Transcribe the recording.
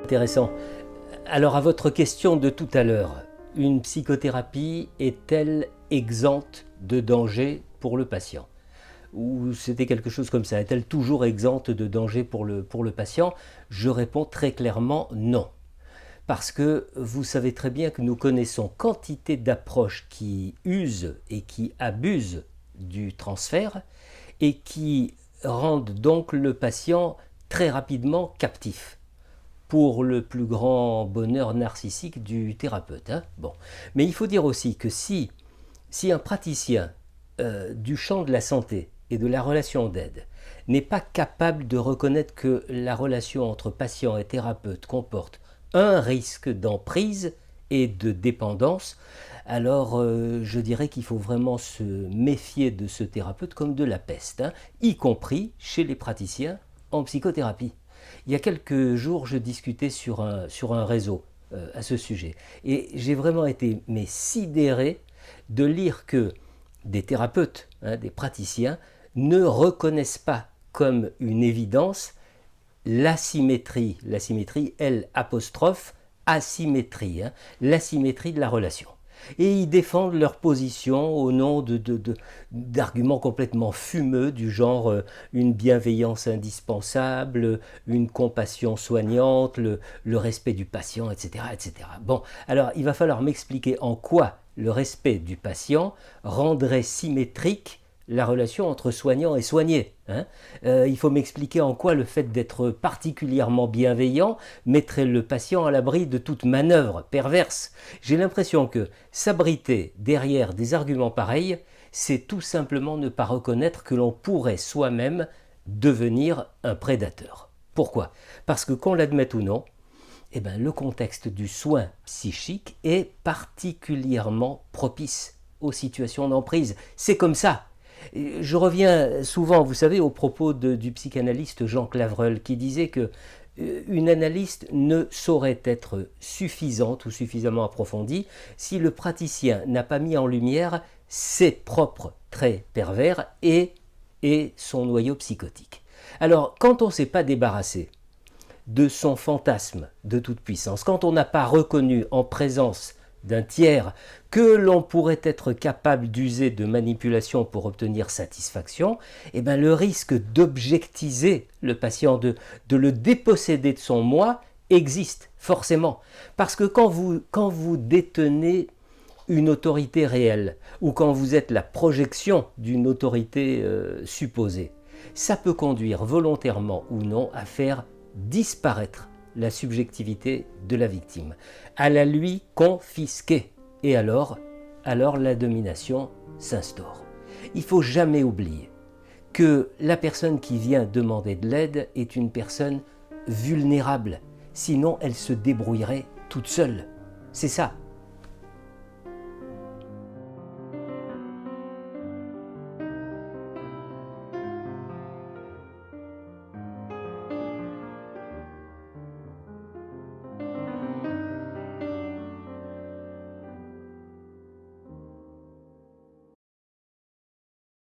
Intéressant. Alors à votre question de tout à l'heure, une psychothérapie est-elle exempte de danger pour le patient? Ou c'était quelque chose comme ça, est-elle toujours exempte de danger pour le patient? Je réponds très clairement non. Parce que vous savez très bien que nous connaissons quantité d'approches qui usent et qui abusent du transfert et qui rendent donc le patient très rapidement captif, pour le plus grand bonheur narcissique du thérapeute. Bon. Mais il faut dire aussi que si un praticien du champ de la santé et de la relation d'aide n'est pas capable de reconnaître que la relation entre patient et thérapeute comporte un risque d'emprise et de dépendance, alors je dirais qu'il faut vraiment se méfier de ce thérapeute comme de la peste, y compris chez les praticiens en psychothérapie. Il y a quelques jours, je discutais sur un réseau à ce sujet et j'ai vraiment été sidéré de lire que des thérapeutes, des praticiens, ne reconnaissent pas comme une évidence l'asymétrie, L apostrophe asymétrie, l'asymétrie de la relation. Et ils défendent leur position au nom d'arguments complètement fumeux du genre une bienveillance indispensable, une compassion soignante, le respect du patient, etc., etc. Bon, alors il va falloir m'expliquer en quoi le respect du patient rendrait symétrique la relation entre soignant et soigné. Il faut m'expliquer en quoi le fait d'être particulièrement bienveillant mettrait le patient à l'abri de toute manœuvre perverse. J'ai l'impression que s'abriter derrière des arguments pareils, c'est tout simplement ne pas reconnaître que l'on pourrait soi-même devenir un prédateur. Pourquoi? Parce que qu'on l'admette ou non, le contexte du soin psychique est particulièrement propice aux situations d'emprise. C'est comme ça. Je reviens souvent, vous savez, aux propos du psychanalyste Jean Clavreul qui disait que une analyse ne saurait être suffisante ou suffisamment approfondie si le praticien n'a pas mis en lumière ses propres traits pervers et son noyau psychotique. Alors, quand on ne s'est pas débarrassé de son fantasme de toute puissance, quand on n'a pas reconnu en présence d'un tiers que l'on pourrait être capable d'user de manipulation pour obtenir satisfaction, le risque d'objectiser le patient, de le déposséder de son moi, existe forcément. Parce que quand vous détenez une autorité réelle, ou quand vous êtes la projection d'une autorité supposée, ça peut conduire volontairement ou non à faire disparaître la subjectivité de la victime, à la lui confisquer. Et alors la domination s'instaure. Il ne faut jamais oublier que la personne qui vient demander de l'aide est une personne vulnérable, sinon elle se débrouillerait toute seule. C'est ça.